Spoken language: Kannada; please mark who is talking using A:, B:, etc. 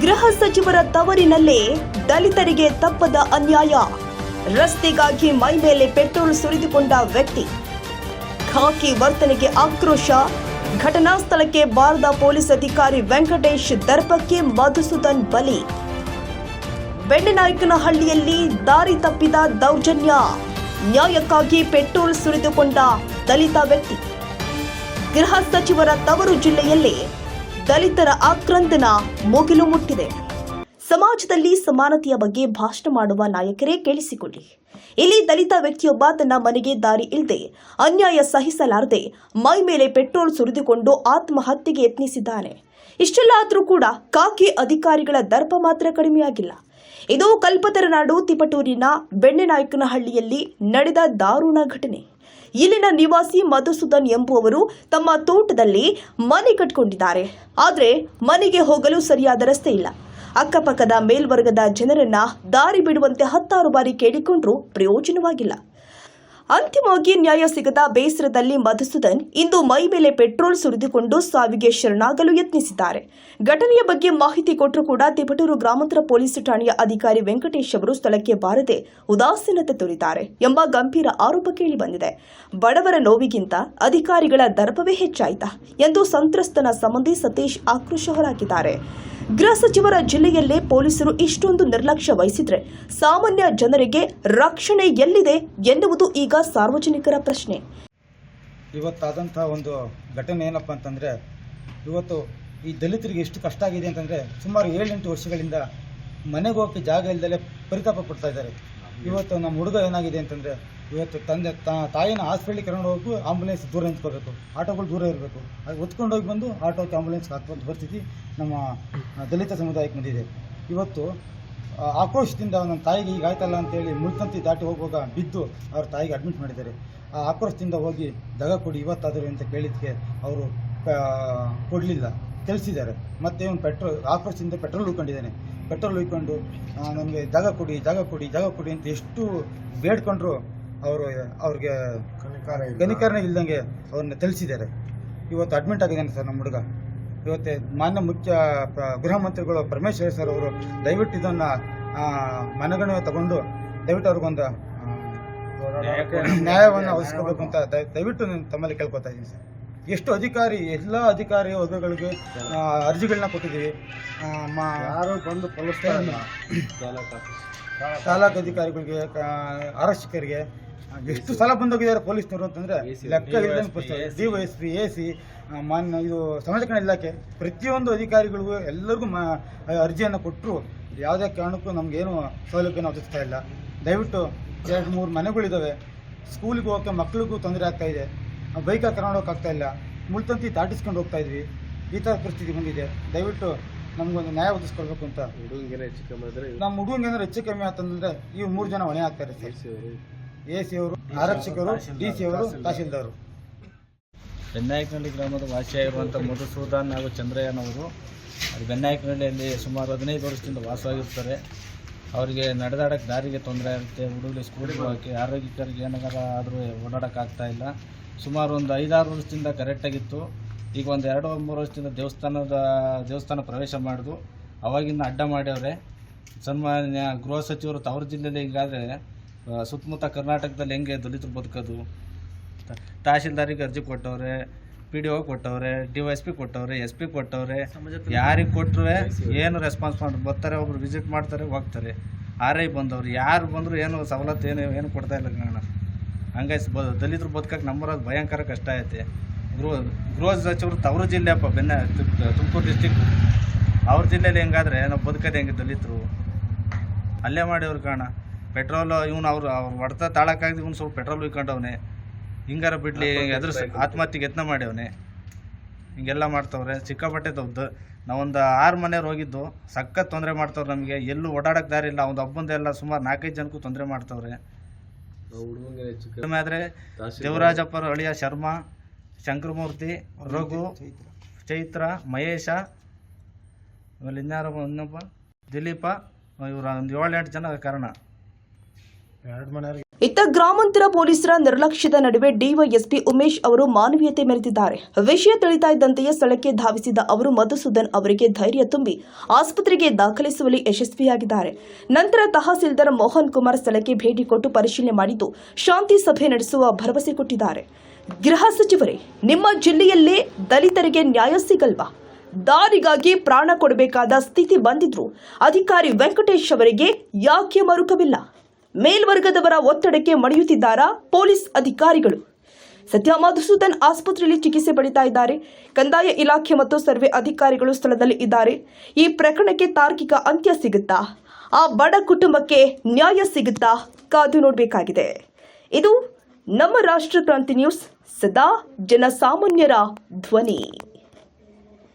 A: ಗೃಹ ಸಚಿವರ ತವರಿನಲ್ಲೇ ದಲಿತರಿಗೆ ತಪ್ಪದ ಅನ್ಯಾಯ. ರಸ್ತೆಗಾಗಿ ಮೈ ಮೇಲೆ ಪೆಟ್ರೋಲ್ ಸುರಿದುಕೊಂಡ ವ್ಯಕ್ತಿ. ಖಾಕಿ ವರ್ತನೆಗೆ ಆಕ್ರೋಶ. ಘಟನಾ ಸ್ಥಳಕ್ಕೆ ಬಾರದ ಪೊಲೀಸ್ ಅಧಿಕಾರಿ ವೆಂಕಟೇಶ್ ದರ್ಪಕ್ಕೆ ಮಧುಸೂದನ್ ಬಲಿ. ಬೆಣ್ಣೆನಾಯಕನಹಳ್ಳಿಯಲ್ಲಿ ದಾರಿ ತಪ್ಪಿದ ದೌರ್ಜನ್ಯ. ನ್ಯಾಯಕ್ಕಾಗಿ ಪೆಟ್ರೋಲ್ ಸುರಿದುಕೊಂಡ ದಲಿತ ವ್ಯಕ್ತಿ. ಗೃಹ ಸಚಿವರ ತವರು ಜಿಲ್ಲೆಯಲ್ಲಿ ದಲಿತರ ಆಕ್ರಂದನ ಮುಗಿಲು ಮುಟ್ಟಿದೆ. ಸಮಾಜದಲ್ಲಿ ಸಮಾನತೆಯ ಬಗ್ಗೆ ಭಾಷಣ ಮಾಡುವ ನಾಯಕರೇ ಕೇಳಿಸಿಕೊಳ್ಳಿ. ಇಲ್ಲಿ ದಲಿತ ವ್ಯಕ್ತಿಯೊಬ್ಬ ತನ್ನ ಮನೆಗೆ ದಾರಿ ಇಲ್ಲದೆ ಅನ್ಯಾಯ ಸಹಿಸಲಾರದೆ ಮೈ ಮೇಲೆ ಪೆಟ್ರೋಲ್ ಸುರಿದುಕೊಂಡು ಆತ್ಮಹತ್ಯೆಗೆ ಯತ್ನಿಸಿದ್ದಾನೆ. ಇಷ್ಟೆಲ್ಲ ಆದರೂ ಕೂಡ ಖಾಕಿ ಅಧಿಕಾರಿಗಳ ದರ್ಪ ಮಾತ್ರ ಕಡಿಮೆಯಾಗಿಲ್ಲ. ಇದು ಕಲ್ಪತರನಾಡು ತಿಪಟೂರಿನ ಬೆಣ್ಣೆನಾಯಕನಹಳ್ಳಿಯಲ್ಲಿ ನಡೆದ ದಾರುಣ ಘಟನೆ. ಇಲ್ಲಿನ ನಿವಾಸಿ ಮಧುಸೂದನ್ ಎಂಬುವವರು ತಮ್ಮ ತೋಟದಲ್ಲಿ ಮನೆ ಕಟ್ಟಿಕೊಂಡಿದ್ದಾರೆ. ಆದರೆ ಮನೆಗೆ ಹೋಗಲು ಸರಿಯಾದ ರಸ್ತೆ ಇಲ್ಲ. ಅಕ್ಕಪಕ್ಕದ ಮೇಲ್ವರ್ಗದ ಜನರನ್ನ ದಾರಿ ಬಿಡುವಂತೆ 10 ಬಾರಿ ಕೇಳಿಕೊಂಡ್ರೂ ಪ್ರಯೋಜನವಾಗಿಲ್ಲ. ಅಂತಿಮವಾಗಿ ನ್ಯಾಯ ಸಿಗದ ಬೇಸರದಲ್ಲಿ ಮಧುಸೂದನ್ ಇಂದು ಮೈ ಮೇಲೆ ಪೆಟ್ರೋಲ್ ಸುರಿದುಕೊಂಡು ಸಾವಿಗೆ ಶರಣಾಗಲು ಯತ್ನಿಸಿದ್ದಾರೆ. ಘಟನೆಯ ಬಗ್ಗೆ ಮಾಹಿತಿ ಕೊಟ್ಟರೂ ಕೂಡ ತಿಪಟೂರು ಗ್ರಾಮಾಂತರ ಪೊಲೀಸ್ ಠಾಣೆಯ ಅಧಿಕಾರಿ ವೆಂಕಟೇಶ್ ಅವರು ಸ್ಥಳಕ್ಕೆ ಬಾರದೆ ಉದಾಸೀನತೆ ತೋರಿದ್ದಾರೆ ಎಂಬ ಗಂಭೀರ ಆರೋಪ ಕೇಳಿಬಂದಿದೆ. ಬಡವರ ನೋವಿಗಿಂತ ಅಧಿಕಾರಿಗಳ ದರ್ಪವೇ ಹೆಚ್ಚಾಯಿತಾ ಎಂದು ಸಂತ್ರಸ್ತನ ಸಂಬಂಧಿ ಸತೀಶ್ ಆಕ್ರೋಶ ಹೊರಹಾಕಿದ್ದಾರೆ. ಗೃಹ ಸಚಿವರ ಜಿಲ್ಲೆಯಲ್ಲೇ ಪೊಲೀಸರು ಇಷ್ಟೊಂದು ನಿರ್ಲಕ್ಷ್ಯ ವಹಿಸಿದ್ರೆ ಸಾಮಾನ್ಯ ಜನರಿಗೆ ರಕ್ಷಣೆ ಎಲ್ಲಿದೆ ಎನ್ನುವುದು ಈಗ ಸಾರ್ವಜನಿಕರ ಪ್ರಶ್ನೆ.
B: ಇವತ್ತಾದಂಥ ಒಂದು ಘಟನೆ ಏನಪ್ಪ ಅಂತಂದರೆ, ಇವತ್ತು ಈ ದಲಿತರಿಗೆ ಎಷ್ಟು ಕಷ್ಟ ಆಗಿದೆ ಅಂತಂದರೆ, ಸುಮಾರು 7-8 ವರ್ಷಗಳಿಂದ ಮನೆಗೆ ಹೋಗೋಕ್ಕೆ ಜಾಗ ಇಲ್ಲದಲ್ಲೇ ಪರಿತಾಪ ಪಡ್ತಾ ಇದ್ದಾರೆ. ಇವತ್ತು ನಮ್ಮ ಹುಡುಗ ಏನಾಗಿದೆ ಅಂತಂದರೆ, ಇವತ್ತು ತಾಯಿನ ಹಾಸ್ಪಿಟ್ಲಿಗೆ ಕರ್ಕೊಂಡು ಹೋಗಿ ಆಂಬುಲೆನ್ಸ್ ದೂರ ನಿಂತ್ಕೋಬೇಕು, ಆಟೋಗಳು ದೂರ ಇರಬೇಕು. ಅದು ಹೊತ್ಕೊಂಡು ಹೋಗಿ ಬಂದು ಆಟೋಕ್ಕೆ ಆಂಬುಲೆನ್ಸ್ ಹಾಕುವಂಥ ಪರಿಸ್ಥಿತಿ ನಮ್ಮ ದಲಿತ ಸಮುದಾಯಕ್ಕೆ ಬಂದಿದೆ. ಇವತ್ತು ಆಕ್ರೋಶದಿಂದ ನನ್ನ ತಾಯಿಗೆ ಈಗ ಆಯ್ತಲ್ಲ ಅಂತೇಳಿ ಮುಳ್ತಂತಿ ದಾಟಿ ಹೋಗುವಾಗ ಬಿದ್ದು ಅವ್ರ ತಾಯಿಗೆ ಅಡ್ಮಿಟ್ ಮಾಡಿದ್ದಾರೆ. ಆ ಆಕ್ರೋಶದಿಂದ ಹೋಗಿ ದಗ ಕೊಡಿ ಇವತ್ತಾದರೂ ಅಂತ ಕೇಳಿದ್ದಕ್ಕೆ ಅವರು ಕೊಡಲಿಲ್ಲ, ತಿಳಿಸಿದ್ದಾರೆ. ಮತ್ತು ಇವನು ಆಕ್ರೋಶದಿಂದ ಪೆಟ್ರೋಲ್ ಉಳ್ಕೊಂಡಿದ್ದಾನೆ. ಪೆಟ್ರೋಲ್ ಉಳ್ಕೊಂಡು ನನಗೆ ಜಾಗ ಕೊಡಿ ಅಂತ ಎಷ್ಟು ಬೇಡ್ಕೊಂಡ್ರು ಅವ್ರಿಗೆ ಗಣಿಕರಣ ಇಲ್ದಂಗೆ ಅವ್ರನ್ನ ತಿಳಿಸಿದ್ದಾರೆ. ಇವತ್ತು ಅಡ್ಮಿಟ್ ಆಗಿದ್ದಾನೆ ಸರ್ ನಮ್ಮ ಹುಡುಗ. ಇವತ್ತು ಮಾನ್ಯ ಗೃಹ ಮಂತ್ರಿಗಳು ಪರಮೇಶ್ವರ್ ಸರ್ ಅವರು ದಯವಿಟ್ಟು ಇದನ್ನು ಮನಗಣನೆ ತಗೊಂಡು ದಯವಿಟ್ಟು ಅವ್ರಿಗೊಂದು ನ್ಯಾಯವನ್ನು ಒದಗಿಸ್ಕೋಬೇಕು ಅಂತ ದಯವಿಟ್ಟು ನಾನು ತಮ್ಮಲ್ಲಿ ಕೇಳ್ಕೊತಾ ಇದ್ದೀನಿ ಸರ್. ಎಷ್ಟು ಎಲ್ಲ ಅಧಿಕಾರಿ ವರ್ಗಗಳಿಗೆ ಅರ್ಜಿಗಳನ್ನ ಕೊಟ್ಟಿದ್ದೀವಿ. ಯಾರು ಬಂದು ತಾಲೂಕು ಅಧಿಕಾರಿಗಳಿಗೆ, ಆರಕ್ಷಕರಿಗೆ ಎಷ್ಟು ಸಲ ಬಂದೋಗಿದ್ದಾರೆ ಪೊಲೀಸ್ನವರು ಅಂತಂದರೆ ಲೆಕ್ಕ ಇಲ್ಲದೆ. DYSP, AC, ಇದು ಸಮಾಜ ಕಲ್ಯಾಣ ಇಲಾಖೆ ಪ್ರತಿಯೊಂದು ಅಧಿಕಾರಿಗಳಿಗೂ ಎಲ್ಲರಿಗೂ ಅರ್ಜಿಯನ್ನು ಕೊಟ್ಟರು. ಯಾವುದೇ ಕಾರಣಕ್ಕೂ ನಮಗೇನು ಸೌಲಭ್ಯನ ಒದಗಿಸ್ತಾ ಇಲ್ಲ. ದಯವಿಟ್ಟು 2-3 ಮನೆಗಳಿದ್ದಾವೆ. ಸ್ಕೂಲಿಗೆ ಹೋಗೋಕ್ಕೆ ಮಕ್ಕಳಿಗೂ ತೊಂದರೆ ಆಗ್ತಾಯಿದೆ. ಬೈಕಾಗಿ ಕರ್ಕೊಂಡು ಹೋಗೋಕ್ಕಾಗ್ತಾಯಿಲ್ಲ. ಮುಳ್ತಂತಿ ದಾಟಿಸ್ಕೊಂಡು ಹೋಗ್ತಾ ಇದ್ವಿ. ಈ ಥರ ಪರಿಸ್ಥಿತಿ ಬಂದಿದೆ. ದಯವಿಟ್ಟು ನಮಗೊಂದು ನ್ಯಾಯ ಒದಗಿಸ್ಕೊಳ್ಬೇಕು ಅಂತ. ನಮ್ಮ ಹುಡುಗಂಗೇನಾದ್ರು ಹೆಚ್ಚು ಕಮ್ಮಿ ಆತಂದ್ರೆ ಈ 3 ಜನ ಹೊಣೆ ಆಗ್ತಾರೆ ಸರ್. AC ಅವರು, ಆರಕ್ಷಕರು, DC ಅವರು, ತಹಶೀಲ್ದಾರ್.
C: ಬೆನ್ನಾಯಕನಹಳ್ಳಿ ಗ್ರಾಮದ ವಾಸಿಯಾಗಿರುವಂಥ ಮಧುಸೂದನ್ ಹಾಗೂ ಚಂದ್ರಯ್ಯನವರು ಬೆನ್ನಾಯಕನಹಳ್ಳಿಯಲ್ಲಿ ಸುಮಾರು 15 ವರ್ಷದಿಂದ ವಾಸವಾಗಿರ್ತಾರೆ. ಅವರಿಗೆ ನಡೆದಾಡೋಕ್ಕೆ ದಾರಿಗೆ ತೊಂದರೆ ಆಗುತ್ತೆ. ಹುಡುಗರು ಸ್ಕೂಲಿಗೆ ಹೋಗೋಕ್ಕೆ, ಆರೋಗ್ಯಕರಿಗೆ ಏನಾರ ಆದರೂ ಓಡಾಡೋಕ್ಕಾಗ್ತಾ ಇಲ್ಲ. ಸುಮಾರು ಒಂದು 5-6 ವರ್ಷದಿಂದ ಕರೆಕ್ಟಾಗಿತ್ತು. ಈಗ ಒಂದು 2-3 ವರ್ಷದಿಂದ ದೇವಸ್ಥಾನ ಪ್ರವೇಶ ಮಾಡಿದ್ರು. ಅವಾಗಿಂದ ಅಡ್ಡ ಮಾಡ್ಯವ್ರೆ. ಸನ್ಮಾನ್ಯ ಗೃಹ ಸಚಿವರು ತವರು ಜಿಲ್ಲೆಯಲ್ಲಿ ಹಿಂಗಾದರೆ ಸುತ್ತಮುತ್ತ ಕರ್ನಾಟಕದಲ್ಲಿ ಹೆಂಗೆ ದಲಿತರು ಬದುಕೋದು? ತಹಶೀಲ್ದಾರಿಗೆ ಅರ್ಜಿ ಕೊಟ್ಟವ್ರೆ, PDO ಕೊಟ್ಟವ್ರೆ, DYSP ಕೊಟ್ಟವ್ರೆ, SP ಕೊಟ್ಟವ್ರೆ. ಯಾರಿಗೆ ಕೊಟ್ಟರು ಏನು ರೆಸ್ಪಾನ್ಸ್ ಬರ್ತಾರೆ, ಒಬ್ರು ವಿಸಿಟ್ ಮಾಡ್ತಾರೆ, ಹೋಗ್ತಾರೆ. RI ಬಂದವ್ರು ಯಾರು ಬಂದರೂ ಏನು ಸವಲತ್ತು ಏನು ಕೊಡ್ತಾ ಇಲ್ಲ ಕಾರಣ. ಹಂಗಾಗಿ ದಲಿತರು ಬದುಕಕ್ಕೆ ನಮ್ಮೂರಲ್ಲಿ ಭಯಂಕರ ಕಷ್ಟ ಐತೆ. ಗೃಹ ಸಚಿವರು ತವರು ಜಿಲ್ಲೆಯಪ್ಪ, ತುಮಕೂರು ಡಿಸ್ಟಿಕ್. ಅವ್ರ ಜಿಲ್ಲೆಯಲ್ಲಿ ಹೆಂಗಾದ್ರೆ ನಾವು ಬದುಕೋದು ಹೆಂಗೆ ದಲಿತರು? ಅಲ್ಲೇ ಮಾಡಿವ್ರ ಕಾರಣ. ಪೆಟ್ರೋಲು ಇವನು ಅವ್ರು ಹೊಡೆತ ತಾಳಕ್ಕಾಗಿ ಇವನು ಸ್ವಲ್ಪ ಪೆಟ್ರೋಲ್ ಉಯ್ಕೊಂಡವನೆ. ಹಿಂಗಾರ ಬಿಡ್ಲಿ ಎದುರು ಆತ್ಮಹತ್ಯೆಗೆ ಯತ್ನ ಮಾಡ್ಯವನೆ. ಹಿಂಗೆಲ್ಲ ಮಾಡ್ತವ್ರೆ. ಸಿಕ್ಕಾಪಟ್ಟೆ ನಾವೊಂದು 6 ಮನೆಯವ್ರು ಹೋಗಿದ್ದು ಸಖತ್ ತೊಂದರೆ ಮಾಡ್ತವ್ರೆ. ನಮಗೆ ಎಲ್ಲೂ ಓಡಾಡೋಕ್ಕೆ ದಾರಿ ಇಲ್ಲ. ಒಂದು ಹಬ್ಬಂದೆಲ್ಲ ಸುಮಾರು 4-5 ಜನಕ್ಕೂ ತೊಂದರೆ ಮಾಡ್ತವ್ರೆ. ಆದರೆ ದೇವರಾಜಪ್ಪರ ಅಳಿಯ ಶರ್ಮಾ, ಶಂಕರಮೂರ್ತಿ, ರಘು, ಚೈತ್ರ, ಮಹೇಶ, ಆಮೇಲೆ ಇನ್ನೊಬ್ಬ ದಿಲೀಪ, ಇವರು ಒಂದು 7-8 ಜನ ಕಾರಣ.
A: ಇತ್ತ ಗ್ರಾಮಾಂತರ ಪೊಲೀಸರ ನಿರ್ಲಕ್ಷ್ಯದ ನಡುವೆ ಡಿವೈಎಸ್ಪಿ ಉಮೇಶ್ ಅವರು ಮಾನವೀಯತೆ ಮೆರೆದಿದ್ದಾರೆ. ವಿಷಯ ತಿಳಿತಾ ಇದ್ದಂತೆಯೇ ಸ್ಥಳಕ್ಕೆ ಧಾವಿಸಿದ ಅವರು ಮಧುಸೂದನ್ ಅವರಿಗೆ ಧೈರ್ಯ ತುಂಬಿ ಆಸ್ಪತ್ರೆಗೆ ದಾಖಲಿಸುವಲ್ಲಿ ಯಶಸ್ವಿಯಾಗಿದ್ದಾರೆ. ನಂತರ ತಹಸೀಲ್ದಾರ್ ಮೋಹನ್ ಕುಮಾರ್ ಸ್ಥಳಕ್ಕೆ ಭೇಟಿ ಕೊಟ್ಟು ಪರಿಶೀಲನೆ ಮಾಡಿದ್ದು ಶಾಂತಿ ಸಭೆ ನಡೆಸುವ ಭರವಸೆ ಕೊಟ್ಟಿದ್ದಾರೆ. ಗೃಹ ಸಚಿವರೇ, ನಿಮ್ಮ ಜಿಲ್ಲೆಯಲ್ಲೇ ದಲಿತರಿಗೆ ನ್ಯಾಯ ಸಿಗಲ್ವಾ? ದಾರಿಗಾಗಿ ಪ್ರಾಣ ಕೊಡಬೇಕಾದ ಸ್ಥಿತಿ ಬಂದಿದ್ರು ಅಧಿಕಾರಿ ವೆಂಕಟೇಶ್ ಅವರಿಗೆ ಯಾಕೆ ಮರುಕವಿಲ್ಲ? ಮೇಲ್ವರ್ಗದವರ ಒತ್ತಡಕ್ಕೆ ಮಣಿಯುತ್ತಿದ್ದಾರಾ ಪೊಲೀಸ್ ಅಧಿಕಾರಿಗಳು? ಸದ್ಯ ಮಧುಸೂದನ್ ಆಸ್ಪತ್ರೆಯಲ್ಲಿ ಚಿಕಿತ್ಸೆ ಪಡಿತಾ ಇದ್ದಾರೆ. ಕಂದಾಯ ಇಲಾಖೆ ಮತ್ತು ಸರ್ವೆ ಅಧಿಕಾರಿಗಳು ಸ್ಥಳದಲ್ಲಿ ಇದ್ದಾರೆ. ಈ ಪ್ರಕರಣಕ್ಕೆ ತಾರ್ಕಿಕ ಅಂತ್ಯ ಸಿಗುತ್ತಾ? ಆ ಬಡ ಕುಟುಂಬಕ್ಕೆ ನ್ಯಾಯ ಸಿಗುತ್ತಾ? ಕಾದು ನೋಡಬೇಕಾಗಿದೆ. ಇದು ನಮ್ಮ ರಾಷ್ಟ್ರ ಕ್ರಾಂತಿ ನ್ಯೂಸ್, ಸದಾ ಜನಸಾಮಾನ್ಯರ ಧ್ವನಿ.